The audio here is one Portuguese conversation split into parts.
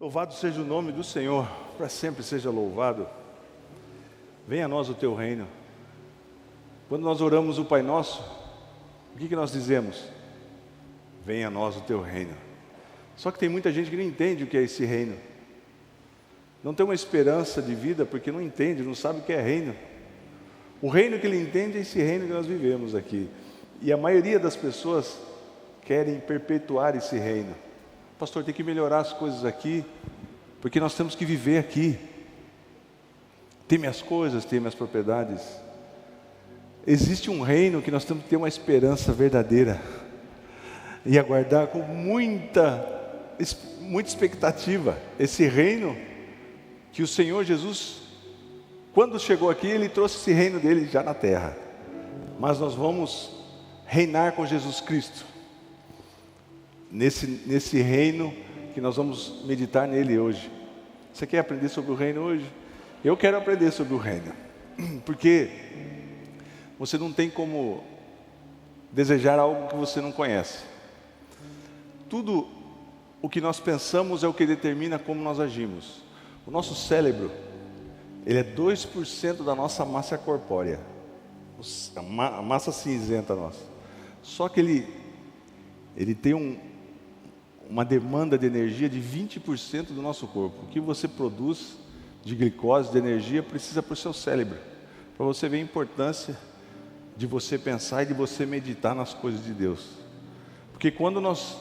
Louvado seja o nome do Senhor, para sempre seja louvado. Venha a nós o teu reino. Quando nós oramos o Pai Nosso, o que nós dizemos? Venha a nós o teu reino. Só que tem muita gente que não entende o que é esse reino. Não tem uma esperança de vida porque não entende, não sabe o que é reino. O reino que ele entende é esse reino que nós vivemos aqui. E a maioria das pessoas querem perpetuar esse reino. Pastor, tem que melhorar as coisas aqui, porque nós temos que viver aqui. Tem minhas coisas, tem minhas propriedades. Existe um reino que nós temos que ter uma esperança verdadeira e aguardar com muita expectativa. Esse reino que o Senhor Jesus, quando chegou aqui, Ele trouxe esse reino dele já na terra. Mas nós vamos reinar com Jesus Cristo. Nesse reino que nós vamos meditar nele hoje. Você quer aprender sobre o reino hoje? Eu quero aprender sobre o reino. Porque você não tem como desejar algo que você não conhece. Tudo o que nós pensamos é o que determina como nós agimos. O nosso cérebro, ele é 2% da nossa massa corpórea. A massa cinzenta nossa. Só que ele tem uma demanda de energia de 20% do nosso corpo. O que você produz de glicose, de energia, precisa para o seu cérebro. Para você ver a importância de você pensar e de você meditar nas coisas de Deus. Porque quando nós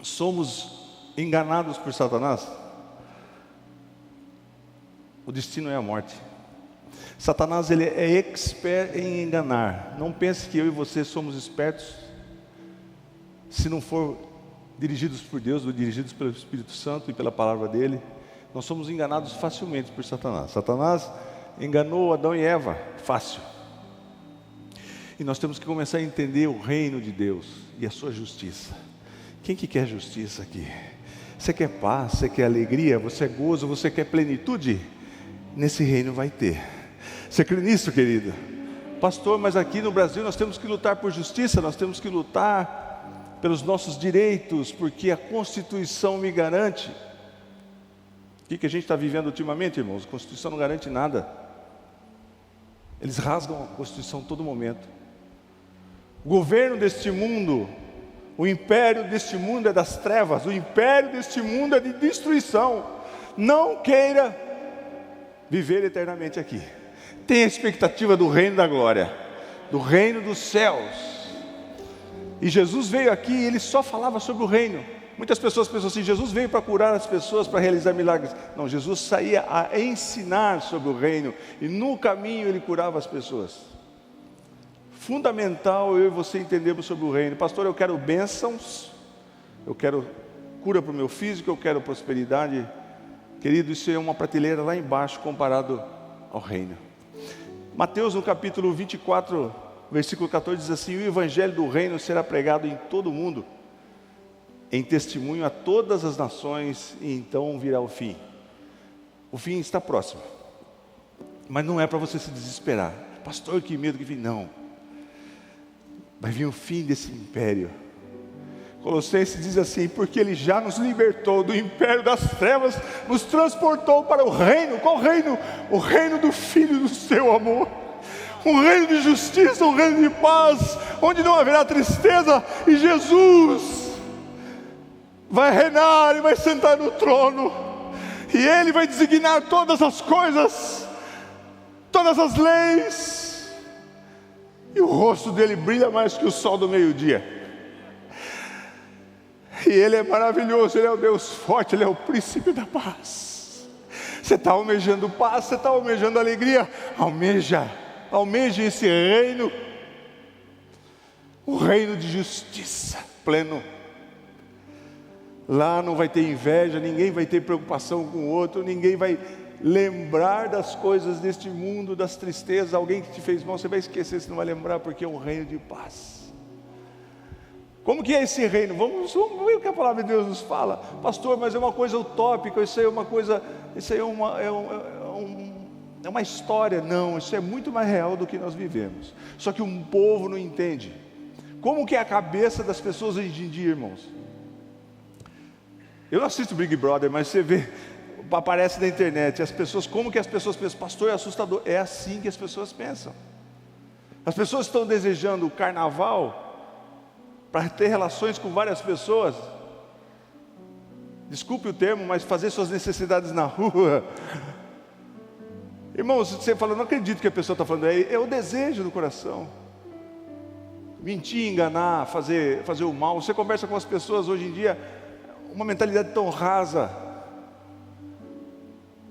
somos enganados por Satanás, o destino é a morte. Satanás, ele é expert em enganar. Não pense que eu e você somos espertos se não for dirigidos por Deus, ou dirigidos pelo Espírito Santo e pela palavra dele. Nós somos enganados facilmente por Satanás. Satanás enganou Adão e Eva, fácil. E nós temos que começar a entender o reino de Deus e a sua justiça. Quem que quer justiça aqui? Você quer paz, você quer alegria, você quer gozo, você quer plenitude? Nesse reino vai ter. Você crê nisso, querido? Pastor, mas aqui no Brasil nós temos que lutar por justiça, nós temos que lutar pelos nossos direitos, porque a Constituição me garante. O que a gente está vivendo ultimamente, irmãos? A Constituição não garante nada. Eles rasgam a Constituição a todo momento. O governo deste mundo, o império deste mundo é das trevas, o império deste mundo é de destruição. Não queira viver eternamente aqui. Tenha a expectativa do reino da glória, do reino dos céus. E Jesus veio aqui e ele só falava sobre o reino. Muitas pessoas pensam assim, Jesus veio para curar as pessoas, para realizar milagres. Não, Jesus saía a ensinar sobre o reino, e no caminho ele curava as pessoas. Fundamental eu e você entendermos sobre o reino. Pastor, eu quero bênçãos, eu quero cura para o meu físico, eu quero prosperidade. Querido, isso é uma prateleira lá embaixo comparado ao reino. Mateus no capítulo 24, versículo 14 diz assim: o evangelho do reino será pregado em todo o mundo, em testemunho a todas as nações, e então virá o fim. O fim está próximo, mas não é para você se desesperar. Pastor, que medo, que fim. Não, vai vir o fim desse império. Colossenses diz assim: porque ele já nos libertou do império das trevas, nos transportou para o reino. Qual reino? O reino do Filho do seu amor. Um reino de justiça, um reino de paz, onde não haverá tristeza, e Jesus vai reinar e vai sentar no trono, e Ele vai designar todas as coisas, todas as leis, e o rosto dele brilha mais que o sol do meio-dia, e Ele é maravilhoso, Ele é o Deus forte, Ele é o príncipe da paz. Você está almejando paz, você está almejando alegria, almeje esse reino, o reino de justiça pleno. Lá não vai ter inveja, ninguém vai ter preocupação com o outro, ninguém vai lembrar das coisas deste mundo, das tristezas. Alguém que te fez mal, você vai esquecer, você não vai lembrar, porque é um reino de paz. Como que é esse reino? Vamos ver o que a palavra de Deus nos fala. Pastor, mas é uma coisa utópica, isso aí é uma coisa, isso aí é uma história. Não, isso é muito mais real do que nós vivemos. Só que um povo não entende. Como que é a cabeça das pessoas hoje em dia, irmãos? Eu não assisto Big Brother, mas você vê, aparece na internet, as pessoas, como que as pessoas pensam? Pastor, é assustador. É assim que as pessoas pensam. As pessoas estão desejando o carnaval para ter relações com várias pessoas. Desculpe o termo, mas fazer suas necessidades na rua. Irmãos, você fala, não acredito que a pessoa está falando, é o desejo do coração. Mentir, enganar, fazer o mal. Você conversa com as pessoas hoje em dia, uma mentalidade tão rasa.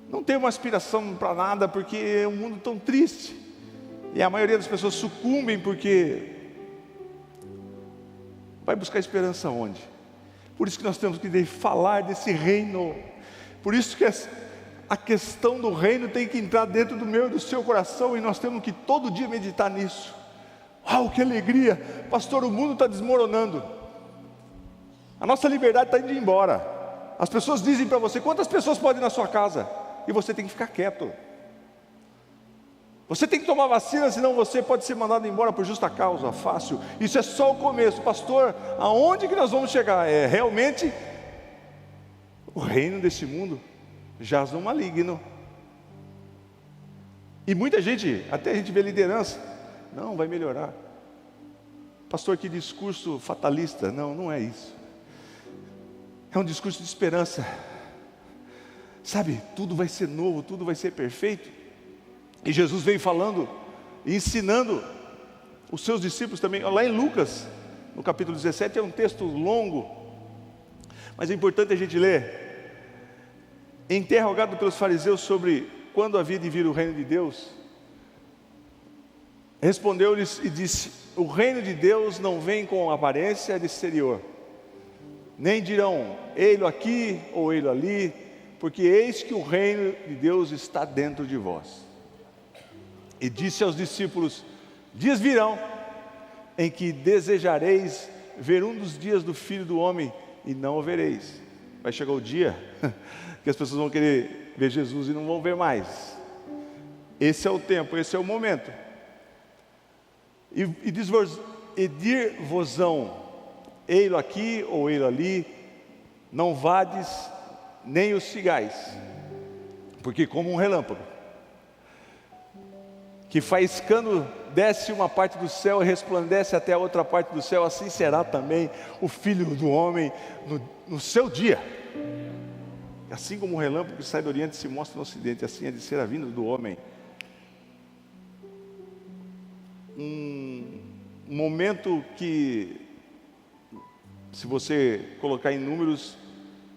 Não tem uma aspiração para nada, porque é um mundo tão triste. E a maioria das pessoas sucumbem porque vai buscar esperança onde? Por isso que nós temos que falar desse reino. Por isso que a questão do reino tem que entrar dentro do meu e do seu coração, e nós temos que todo dia meditar nisso. Uau, que alegria! Pastor, o mundo está desmoronando. A nossa liberdade está indo embora. As pessoas dizem para você, quantas pessoas podem ir na sua casa? E você tem que ficar quieto. Você tem que tomar vacina, senão você pode ser mandado embora por justa causa, fácil. Isso é só o começo. Pastor, aonde que nós vamos chegar? É realmente o reino desse mundo jaz no maligno. E muita gente, até a gente vê liderança, não, vai melhorar. Pastor, que discurso fatalista. Não, não é isso. É um discurso de esperança. Sabe, tudo vai ser novo, tudo vai ser perfeito. E Jesus veio falando e ensinando os seus discípulos também. Lá em Lucas, no capítulo 17, é um texto longo, mas é importante a gente ler. Interrogado pelos fariseus sobre quando havia de vir o reino de Deus, respondeu-lhes e disse: o reino de Deus não vem com aparência de exterior, nem dirão, ei-lo aqui ou ei-lo ali, porque eis que o reino de Deus está dentro de vós. E disse aos discípulos: dias virão em que desejareis ver um dos dias do Filho do Homem e não o vereis. Vai chegar o dia que as pessoas vão querer ver Jesus e não vão ver mais. Esse é o tempo, esse é o momento. E dir-vosão, ei-lo aqui ou ei-lo ali, não vades nem os sigais, porque como um relâmpago que faiscando desce uma parte do céu e resplandece até a outra parte do céu, assim será também o Filho do Homem no seu dia. Assim como o relâmpago que sai do Oriente se mostra no Ocidente, assim é de ser a vinda do homem. Um momento que, se você colocar em números,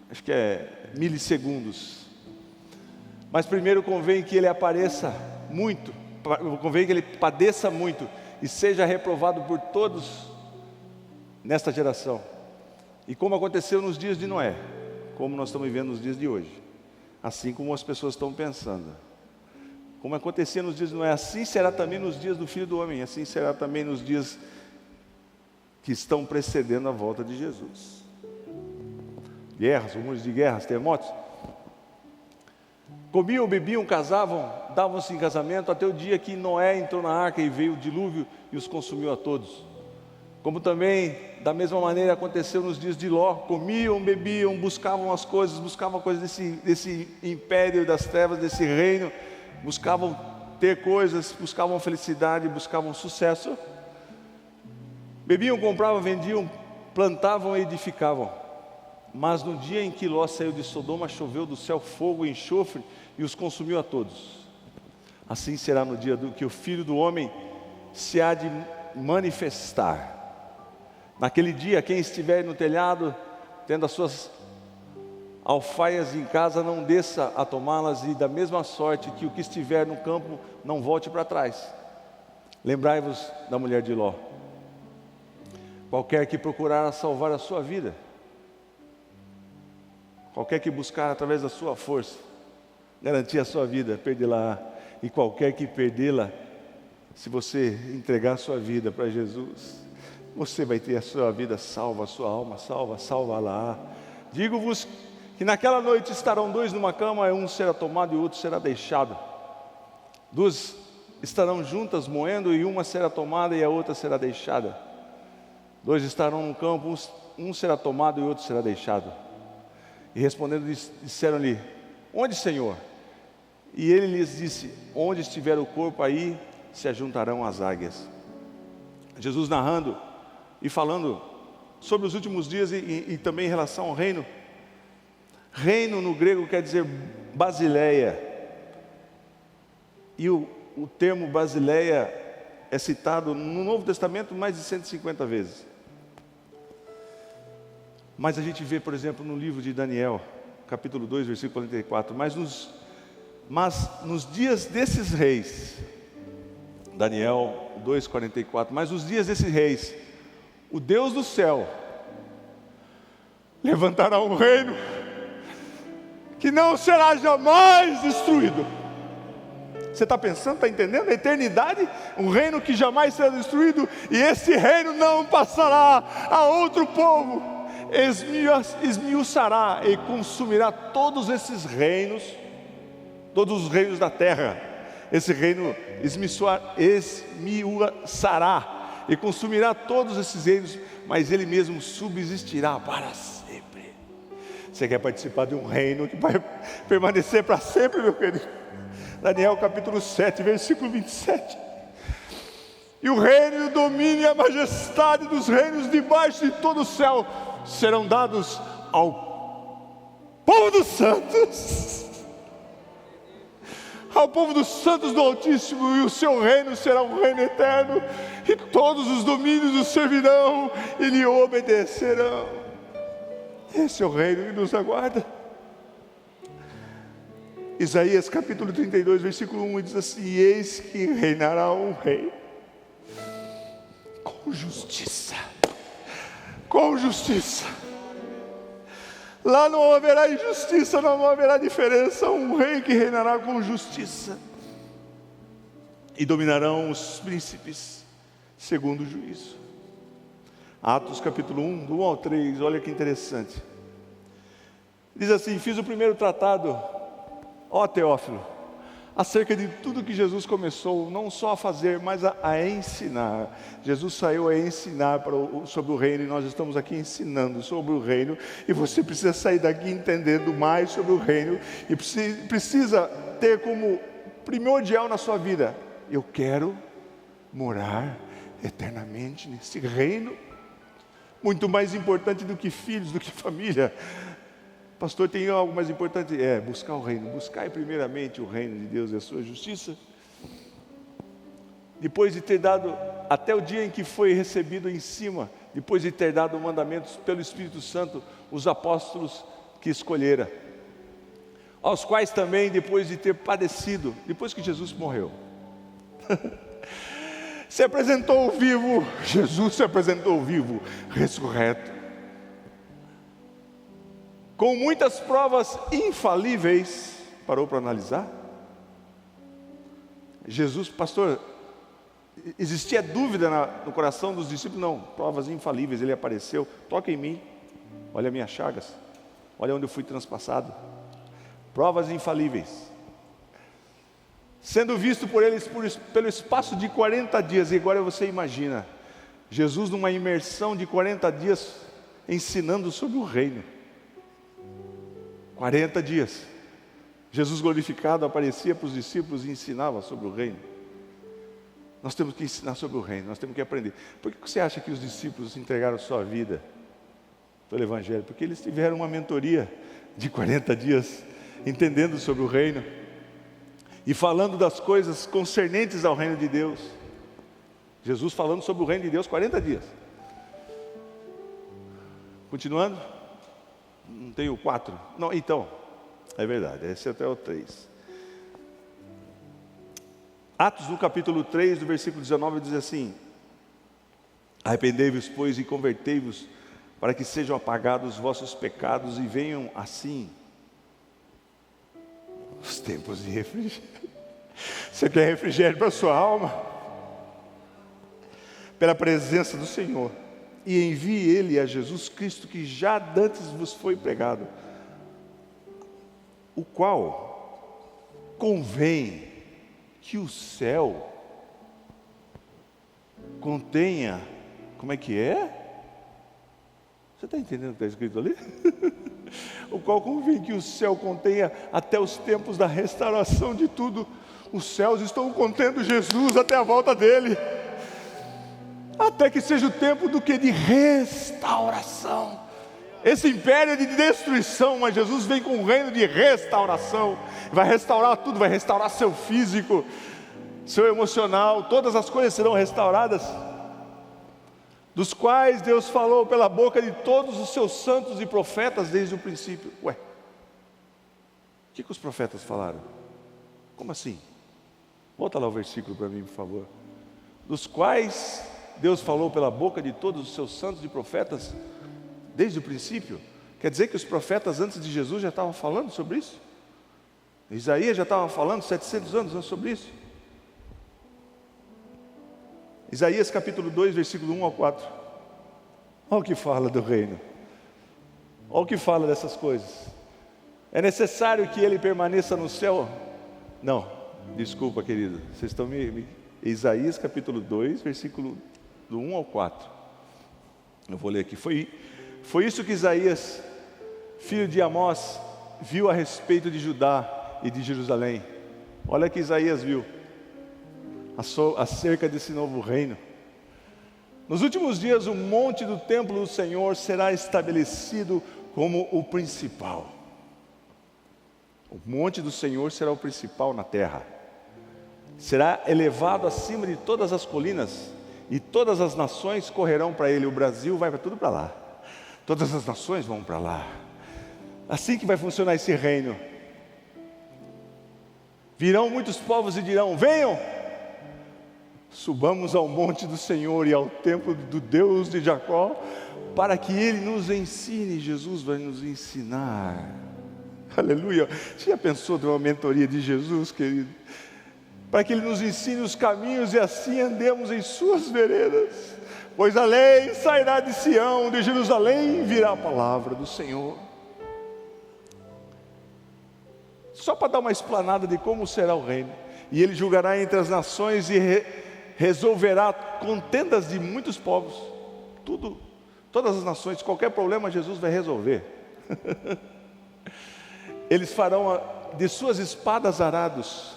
acho que é milissegundos. Mas primeiro convém que ele apareça muito, convém que ele padeça muito e seja reprovado por todos nesta geração. E como aconteceu nos dias de Noé, como nós estamos vivendo nos dias de hoje, assim como as pessoas estão pensando. Como acontecia nos dias de Noé, assim será também nos dias do Filho do Homem, assim será também nos dias que estão precedendo a volta de Jesus. Guerras, rumores de guerras, terremotos. Comiam, bebiam, casavam, davam-se em casamento, até o dia que Noé entrou na arca e veio o dilúvio e os consumiu a todos. Como também, da mesma maneira, aconteceu nos dias de Ló. Comiam, bebiam, buscavam as coisas, buscavam coisas desse império das trevas, desse reino, buscavam ter coisas, buscavam felicidade, buscavam sucesso. Bebiam, compravam, vendiam, plantavam e edificavam. Mas no dia em que Ló saiu de Sodoma, choveu do céu fogo e enxofre e os consumiu a todos. Assim será no dia que o Filho do Homem se há de manifestar. Naquele dia, quem estiver no telhado, tendo as suas alfaias em casa, não desça a tomá-las, e da mesma sorte que o que estiver no campo, não volte para trás. Lembrai-vos da mulher de Ló. Qualquer que procurar salvar a sua vida, qualquer que buscar através da sua força garantir a sua vida, perdê-la. E qualquer que perdê-la, se você entregar a sua vida para Jesus, você vai ter a sua vida salva, a sua alma salva, salva-la. Digo-vos que naquela noite estarão dois numa cama, um será tomado e o outro será deixado. Duas estarão juntas moendo, e uma será tomada e a outra será deixada. Dois estarão no campo, um será tomado e o outro será deixado. E respondendo disseram-lhe: onde, Senhor? E ele lhes disse: onde estiver o corpo, aí se ajuntarão as águias. Jesus narrando e falando sobre os últimos dias e também em relação ao reino. Reino no grego quer dizer basileia. E o termo basileia é citado no Novo Testamento mais de 150 vezes. Mas a gente vê, por exemplo, no livro de Daniel, capítulo 2, versículo 44, mas nos dias desses reis, Daniel 2, 44, mas nos dias desses reis, o Deus do céu levantará um reino que não será jamais destruído. Você está pensando, está entendendo? A eternidade, um reino que jamais será destruído, e esse reino não passará a outro povo. Esmiuçará e consumirá todos esses reinos, todos os reinos da terra. Esse reino esmiuçará e consumirá todos esses reinos, mas ele mesmo subsistirá para sempre. Você quer participar de um reino que vai permanecer para sempre, meu querido? Daniel capítulo 7, versículo 27. E o reino, e o domínio e a majestade dos reinos debaixo de todo o céu serão dados ao povo dos santos, ao povo dos santos do Altíssimo, e o seu reino será um reino eterno, e todos os domínios o servirão e lhe obedecerão. Esse é o reino que nos aguarda. Isaías capítulo 32, versículo 1 diz assim: eis que reinará um rei com justiça. Com justiça. Lá não haverá injustiça, não haverá diferença. Um rei que reinará com justiça. E dominarão os príncipes segundo o juízo. Atos capítulo 1, do 1 ao 3, olha que interessante. Diz assim: fiz o primeiro tratado, ó Teófilo, acerca de tudo que Jesus começou, não só a fazer, mas a ensinar. Jesus saiu a ensinar sobre o reino, e nós estamos aqui ensinando sobre o reino, e você precisa sair daqui entendendo mais sobre o reino, e precisa ter como primordial na sua vida: eu quero morar eternamente nesse reino. Muito mais importante do que filhos, do que família. Pastor, tem algo mais importante? É buscar o reino. Buscai primeiramente o reino de Deus e a sua justiça. Depois de ter dado, até o dia em que foi recebido em cima, depois de ter dado mandamentos pelo Espírito Santo, os apóstolos que escolhera, aos quais também, depois de ter padecido, depois que Jesus morreu, se apresentou vivo. Jesus se apresentou vivo, ressurreto, com muitas provas infalíveis. Parou para analisar? Jesus, pastor, existia dúvida no coração dos discípulos? Não, provas infalíveis. Ele apareceu: toca em mim, olha minhas chagas, olha onde eu fui transpassado. Provas infalíveis, sendo visto por eles pelo espaço de 40 dias. E agora você imagina Jesus numa imersão de 40 dias ensinando sobre o reino. 40 dias, Jesus glorificado aparecia para os discípulos e ensinava sobre o reino. Nós temos que ensinar sobre o reino, nós temos que aprender. Por que você acha que os discípulos entregaram sua vida pelo Evangelho? Porque eles tiveram uma mentoria de 40 dias, entendendo sobre o reino e falando das coisas concernentes ao reino de Deus. Jesus falando sobre o reino de Deus 40 dias. Continuando. Não tem o 4? Não, então, é verdade, esse é até o 3. Atos no capítulo 3, do versículo 19, diz assim: arrependei-vos, pois, e convertei-vos, para que sejam apagados os vossos pecados, e venham assim os tempos de refrigério. Você quer refrigério para a sua alma? Pela presença do Senhor. E envie Ele a Jesus Cristo, que já dantes vos foi pregado, o qual convém que o céu contenha. Como é que é? Você está entendendo o que está escrito ali? o qual convém que o céu contenha até os tempos da restauração de tudo. Os céus estão contendo Jesus até a volta dele, até que seja o tempo do que? De restauração. Esse império é de destruição, mas Jesus vem com um reino de restauração. Vai restaurar tudo, vai restaurar seu físico, seu emocional, todas as coisas serão restauradas, dos quais Deus falou pela boca de todos os seus santos e profetas desde o princípio. Ué, o que os profetas falaram? Como assim? Volta lá o versículo para mim, por favor. Dos quais Deus falou pela boca de todos os seus santos e profetas desde o princípio. Quer dizer que os profetas antes de Jesus já estavam falando sobre isso? Isaías já estava falando 700 anos sobre isso. Isaías capítulo 2, versículo 1 ao 4. Olha o que fala do reino. Olha o que fala dessas coisas. É necessário que ele permaneça no céu? Não, desculpa, querido. Vocês estão Isaías capítulo 2, versículo do 1 ao 4. Eu vou ler aqui. Foi isso que Isaías, filho de Amós, viu a respeito de Judá e de Jerusalém. Olha que Isaías viu acerca desse novo reino. Nos últimos dias, o monte do templo do Senhor será estabelecido como o principal. O monte do Senhor será o principal na terra. Será elevado acima de todas as colinas, e todas as nações correrão para ele. O Brasil vai para tudo para lá. Todas as nações vão para lá. Assim que vai funcionar esse reino. Virão muitos povos e dirão: venham, subamos ao monte do Senhor e ao templo do Deus de Jacó, para que Ele nos ensine. Jesus vai nos ensinar. Aleluia. Você já pensou ter uma mentoria de Jesus, querido? Para que Ele nos ensine os caminhos e assim andemos em suas veredas. Pois a lei sairá de Sião, de Jerusalém virá a palavra do Senhor. Só para dar uma explanada de como será o reino. E Ele julgará entre as nações e resolverá contendas de muitos povos. Tudo, todas as nações, qualquer problema Jesus vai resolver. Eles farão de suas espadas arados,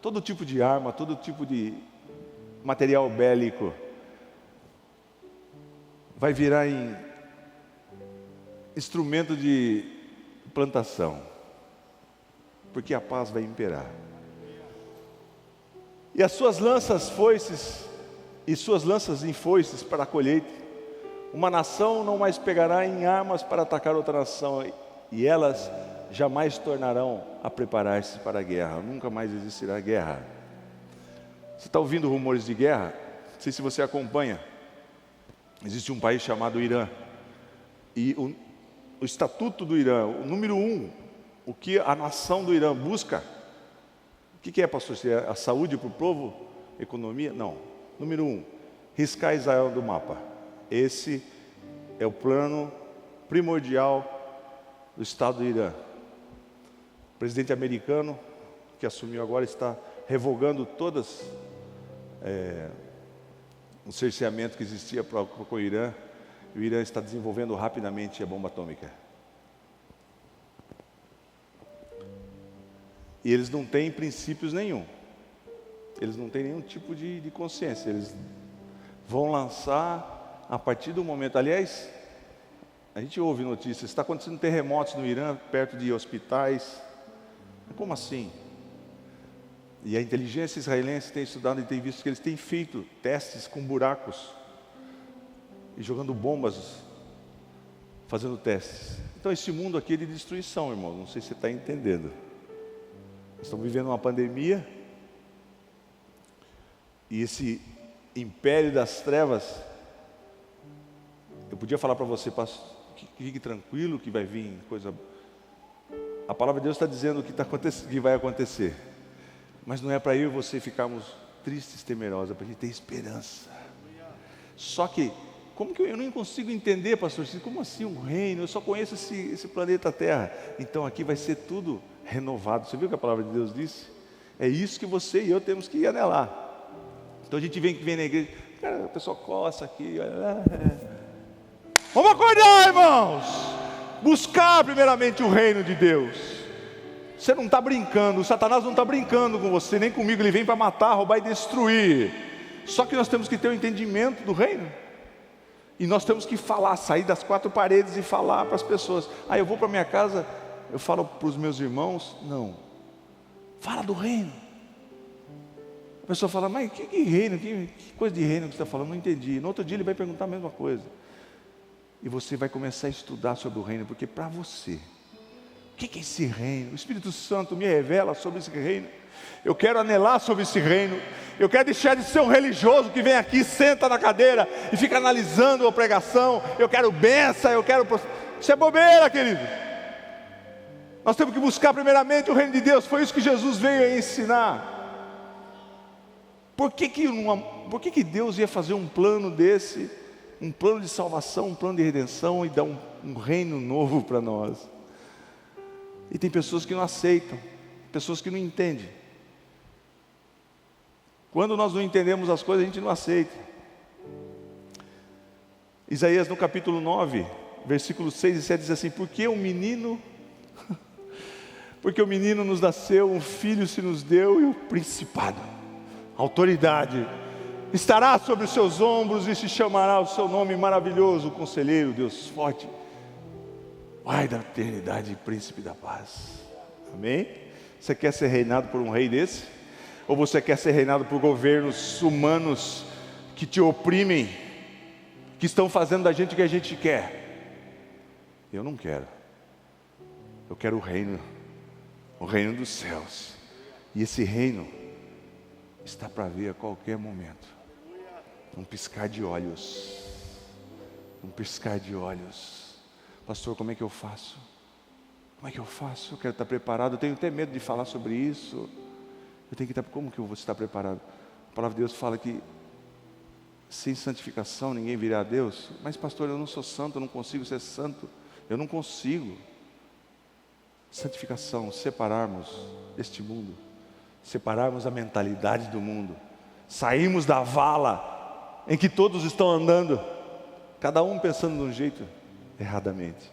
todo tipo de arma, todo tipo de material bélico, vai virar em instrumento de plantação, porque a paz vai imperar. E as suas lanças foices, e suas lanças em foices para a colheita. Uma nação não mais pegará em armas para atacar outra nação, e elas jamais tornarão a preparar-se para a guerra. Nunca mais existirá guerra. Você está ouvindo rumores de guerra? Não sei se você acompanha. Existe um país chamado Irã. E o estatuto do Irã, o número 1, o que a nação do Irã busca. O que é, pastor? Se é a saúde para o povo? Economia? Não. Número 1, riscar Israel do mapa. Esse é o plano primordial do Estado do Irã. O presidente americano, que assumiu agora, está revogando todas o cerceamento que existia para o Irã. E o Irã está desenvolvendo rapidamente a bomba atômica. E eles não têm princípios nenhum. Eles não têm nenhum tipo de consciência. Eles vão lançar a partir do momento. Aliás, a gente ouve notícias, está acontecendo terremotos no Irã, perto de hospitais. Como assim? E a inteligência israelense tem estudado e tem visto que eles têm feito testes com buracos e jogando bombas, fazendo testes. Então esse mundo aqui é de destruição, irmão. Não sei se você está entendendo. Estamos vivendo uma pandemia, e esse império das trevas, eu podia falar para você, pastor, fique tranquilo que vai vir coisa. A palavra de Deus está dizendo que vai acontecer, mas não é para eu e você ficarmos tristes, temerosos, é para a gente ter esperança. Só que, como que eu não consigo entender, pastor? Como assim um reino? Eu só conheço esse planeta Terra. Então aqui vai ser tudo renovado. Você viu o que a palavra de Deus disse? É isso que você e eu temos que anelar. Então a gente vem na igreja, cara, a pessoa coça aqui, olha lá. Vamos acordar, irmãos! buscar primeiramente o reino de Deus. Você não está brincando, o Satanás não está brincando com você, nem comigo. Ele vem para matar, roubar e destruir. Só que nós temos que ter o entendimento do reino. E nós temos que falar, sair das quatro paredes e falar para as pessoas. Eu vou para minha casa, eu falo para os meus irmãos. Não, fala do reino. A pessoa fala, mas que reino, que coisa de reino que você está falando? Não entendi. No outro dia ele vai perguntar a mesma coisa. E você vai começar a estudar sobre o reino, porque para você, o que é esse reino? O Espírito Santo me revela sobre esse reino. Eu quero anelar sobre esse reino. Eu quero deixar de ser um religioso que vem aqui, senta na cadeira e fica analisando a pregação. Eu quero bênção, eu quero... Isso é bobeira, querido. Nós temos que buscar primeiramente o reino de Deus. Foi isso que Jesus veio a ensinar. Por que Deus ia fazer um plano desse? Um plano de salvação, um plano de redenção e dar um reino novo para nós? E tem pessoas que não aceitam, pessoas que não entendem. Quando nós não entendemos as coisas, a gente não aceita. Isaías no capítulo 9, versículos 6 e 7 diz assim: porque o menino nos nasceu, um filho se nos deu, e o principado, autoridade, estará sobre os seus ombros, e se chamará o seu nome maravilhoso, Conselheiro, Deus forte, Pai da eternidade e Príncipe da paz. Amém? Você quer ser reinado por um rei desse? Ou você quer ser reinado por governos humanos que te oprimem, que estão fazendo da gente o que a gente quer? Eu não quero. Eu quero o reino dos céus. E esse reino está para vir a qualquer momento. Um piscar de olhos. Um piscar de olhos. Pastor, como é que eu faço? Como é que eu faço? Eu quero estar preparado. Eu tenho até medo de falar sobre isso. Eu tenho que estar... Como que eu vou estar preparado? A palavra de Deus fala que sem santificação ninguém virá a Deus. Mas pastor, eu não sou santo, eu não consigo ser santo. Eu não consigo. Santificação, separarmos este mundo, separarmos a mentalidade do mundo, sairmos da vala em que todos estão andando, cada um pensando de um jeito erradamente.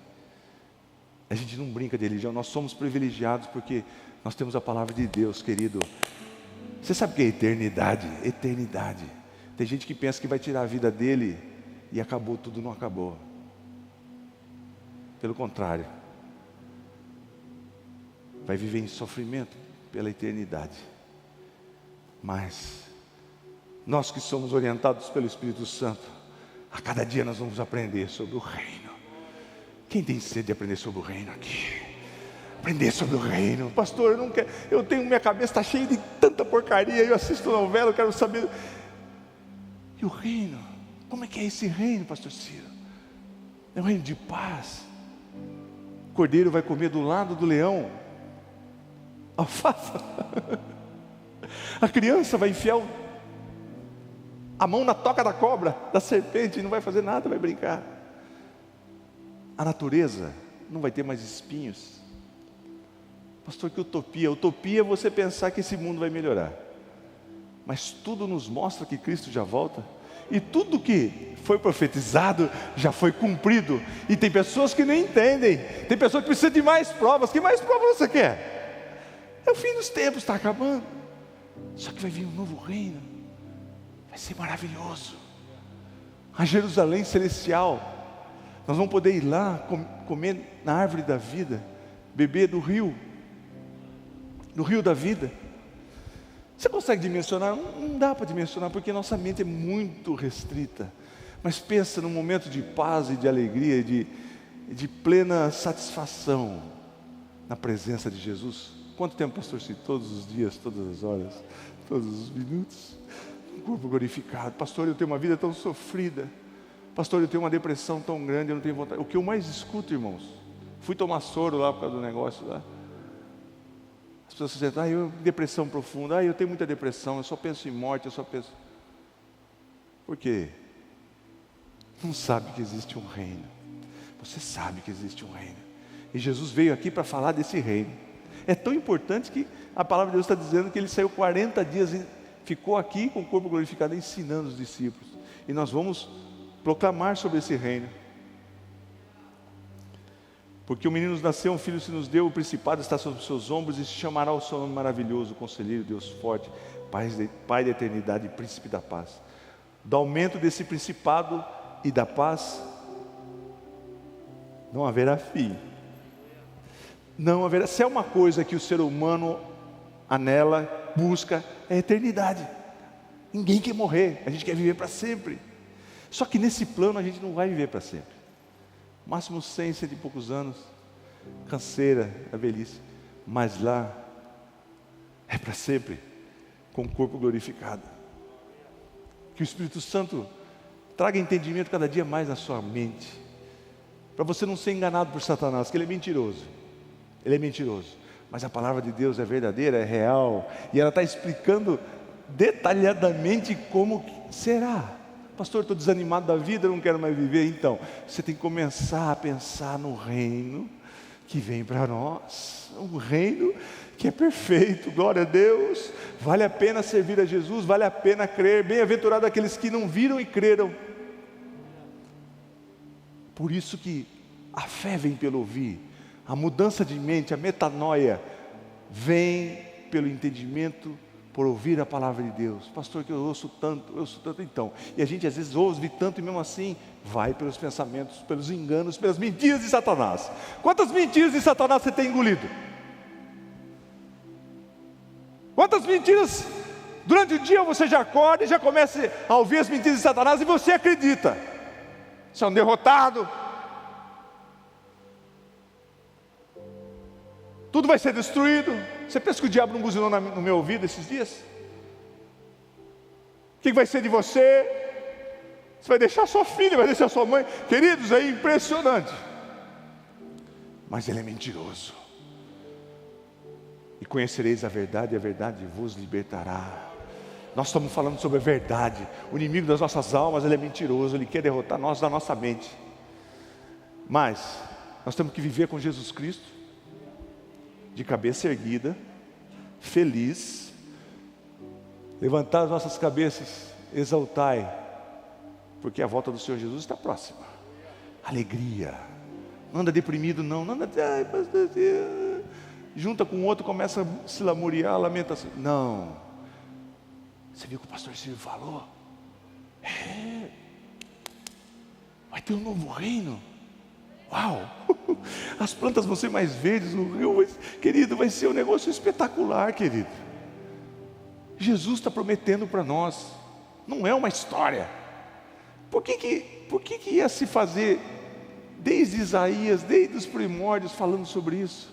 A gente não brinca de religião, nós somos privilegiados porque nós temos a palavra de Deus, querido. Você sabe o que é eternidade? Eternidade. Tem gente que pensa que vai tirar a vida dele e acabou, tudo não acabou. Pelo contrário, vai viver em sofrimento pela eternidade. Mas nós que somos orientados pelo Espírito Santo, a cada dia nós vamos aprender sobre o reino. Quem tem sede de aprender sobre o reino aqui? Aprender sobre o reino. Pastor, eu não quero, minha cabeça está cheia de tanta porcaria, eu assisto novela, eu quero saber. E o reino? Como é que é esse reino, pastor Ciro? É um reino de paz. O cordeiro vai comer do lado do leão alfafa. A criança vai enfiar a mão na toca da cobra, da serpente, e não vai fazer nada, vai brincar. A natureza não vai ter mais espinhos. Pastor, que utopia? Utopia é você pensar que esse mundo vai melhorar. Mas tudo nos mostra que Cristo já volta. E tudo que foi profetizado já foi cumprido. E tem pessoas que não entendem. Tem pessoas que precisam de mais provas. Que mais provas você quer? É o fim dos tempos, está acabando. Só que vai vir um novo reino. Vai ser maravilhoso. A Jerusalém celestial. Nós vamos poder ir lá comer na árvore da vida, beber do rio da vida. Você consegue dimensionar? Não dá para dimensionar, porque nossa mente é muito restrita. Mas pensa num momento de paz e de alegria, de plena satisfação na presença de Jesus. Quanto tempo, pastor? Todos os dias, todas as horas, todos os minutos, um corpo glorificado. Pastor, eu tenho uma vida tão sofrida. Pastor, eu tenho uma depressão tão grande, eu não tenho vontade. O que eu mais escuto, irmãos, fui tomar soro lá por causa do negócio lá. As pessoas dizem, eu depressão profunda, eu tenho muita depressão, eu só penso em morte, eu só penso. Por quê? Não sabe que existe um reino. Você sabe que existe um reino. E Jesus veio aqui para falar desse reino. É tão importante que a palavra de Deus está dizendo que ele saiu 40 dias e ficou aqui com o corpo glorificado ensinando os discípulos. E nós vamos proclamar sobre esse reino. Porque o menino nos nasceu, um filho se nos deu, o principado está sobre os seus ombros, e se chamará o seu nome maravilhoso, Conselheiro, Deus forte, Pai da eternidade e Príncipe da paz. Do aumento desse principado e da paz não haverá fim. Não haverá. Se é uma coisa que o ser humano anela, busca, é a eternidade. Ninguém quer morrer, a gente quer viver para sempre. Só que nesse plano a gente não vai viver para sempre. Máximo 100, 100 e poucos anos, canseira, a velhice. Mas lá é para sempre, com o corpo glorificado. Que o Espírito Santo traga entendimento cada dia mais na sua mente, para você não ser enganado por Satanás, que ele é mentiroso. Ele é mentiroso, mas a palavra de Deus é verdadeira, é real, e ela está explicando detalhadamente como será. Pastor, estou desanimado da vida, não quero mais viver. Então, você tem que começar a pensar no reino que vem para nós, um reino que é perfeito, glória a Deus. Vale a pena servir a Jesus, vale a pena crer. Bem-aventurado aqueles que não viram e creram. Por isso que a fé vem pelo ouvir, a mudança de mente, a metanoia, vem pelo entendimento, por ouvir a palavra de Deus. Pastor, que eu ouço tanto, então. E a gente às vezes ouve tanto e mesmo assim, vai pelos pensamentos, pelos enganos, pelas mentiras de Satanás. Quantas mentiras de Satanás você tem engolido? Quantas mentiras, durante o dia você já acorda e já começa a ouvir as mentiras de Satanás e você acredita. Você é um derrotado. Tudo vai ser destruído. Você pensa que o diabo não buzinou no meu ouvido esses dias? O que vai ser de você? Você vai deixar sua filha, vai deixar sua mãe. Queridos, é impressionante. Mas ele é mentiroso. E conhecereis a verdade, e a verdade vos libertará. Nós estamos falando sobre a verdade. O inimigo das nossas almas, ele é mentiroso. Ele quer derrotar nós da nossa mente. Mas nós temos que viver com Jesus Cristo, de cabeça erguida, feliz, levantar as nossas cabeças, exaltai, porque a volta do Senhor Jesus está próxima. Alegria, não anda deprimido não anda, junta com o outro, começa a se lamuriar, lamentação. Não, você viu o que o pastor Silvio falou? Vai ter um novo reino. Uau, as plantas vão ser mais verdes, o rio, querido, vai ser um negócio espetacular, querido. Jesus está prometendo para nós, não é uma história. Por que ia se fazer, desde Isaías, desde os primórdios, falando sobre isso?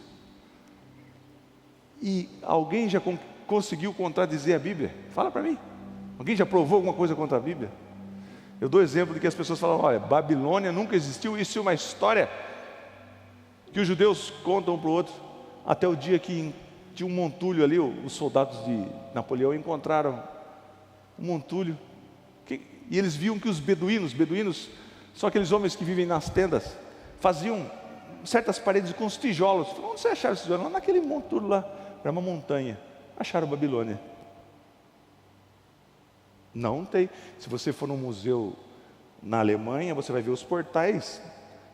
E alguém já conseguiu contradizer a Bíblia? Fala para mim, alguém já provou alguma coisa contra a Bíblia? Eu dou exemplo de que as pessoas falam, olha, Babilônia nunca existiu, isso é uma história que os judeus contam um para o outro, até o dia que tinha um montulho ali, os soldados de Napoleão encontraram um montulho, e eles viam que os beduínos são aqueles homens que vivem nas tendas, faziam certas paredes com os tijolos. Falaram, onde você acharam esses tijolos? Naquele montulho lá, era uma montanha. Acharam Babilônia. Não tem. Se você for num museu na Alemanha, você vai ver os portais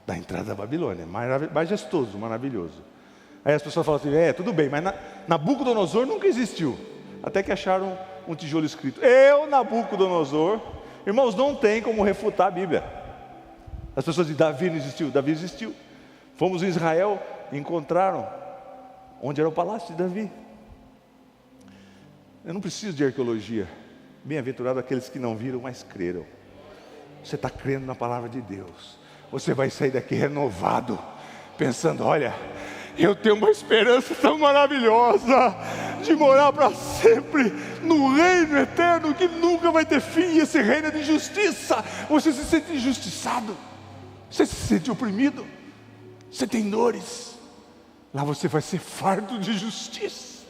da entrada da Babilônia, majestoso, maravilhoso. Aí as pessoas falam assim, tudo bem, mas Nabucodonosor nunca existiu. Até que acharam um tijolo escrito, eu, Nabucodonosor. Irmãos, não tem como refutar a Bíblia. As pessoas dizem, Davi não existiu. Davi existiu. Fomos em Israel e encontraram onde era o palácio de Davi. Eu não preciso de arqueologia. Bem-aventurado aqueles que não viram, mas creram. Você está crendo na palavra de Deus. Você vai sair daqui renovado, pensando, olha, eu tenho uma esperança tão maravilhosa, de morar para sempre, no reino eterno, que nunca vai ter fim. E esse reino é de justiça. Você se sente injustiçado, você se sente oprimido, você tem dores, lá você vai ser fardo de justiça.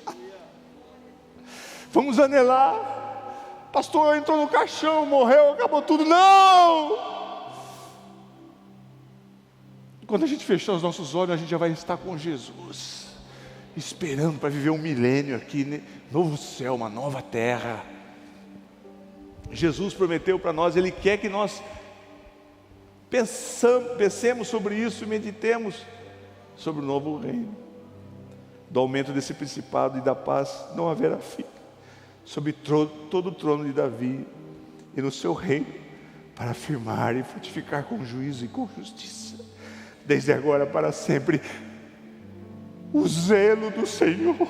Vamos anelar. Pastor, entrou no caixão, morreu, acabou tudo. Não! Quando a gente fechar os nossos olhos, a gente já vai estar com Jesus, esperando para viver um milênio aqui, novo céu, uma nova terra. Jesus prometeu para nós, Ele quer que nós pensemos sobre isso e meditemos. sobre o novo reino. Do aumento desse principado e da paz não haverá fim, sobre todo o trono de Davi e no seu reino, para afirmar e fortificar com juízo e com justiça, desde agora para sempre. O zelo do Senhor,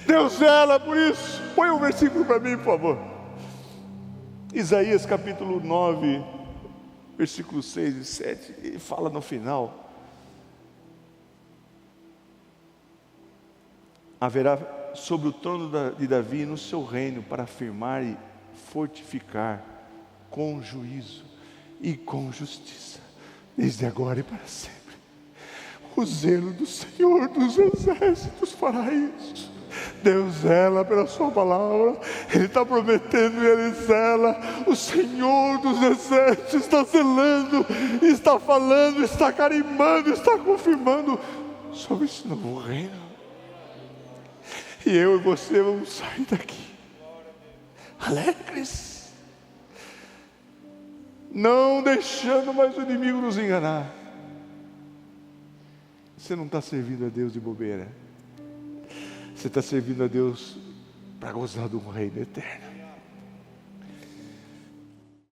Deus zela por isso. Põe um versículo para mim, por favor. Isaías capítulo 9, versículos 6 e 7, ele fala no final: haverá sobre o trono de Davi e no seu reino, para afirmar e fortificar com juízo e com justiça, desde agora e para sempre. O zelo do Senhor dos exércitos fará isso. Deus zela pela sua palavra. Ele está prometendo e Ele zela. O Senhor dos exércitos está zelando, está falando, está carimbando, está confirmando sobre esse novo reino. E eu e você vamos sair daqui alegres, não deixando mais o inimigo nos enganar. Você não está servindo a Deus de bobeira. Você está servindo a Deus para gozar de um reino eterno.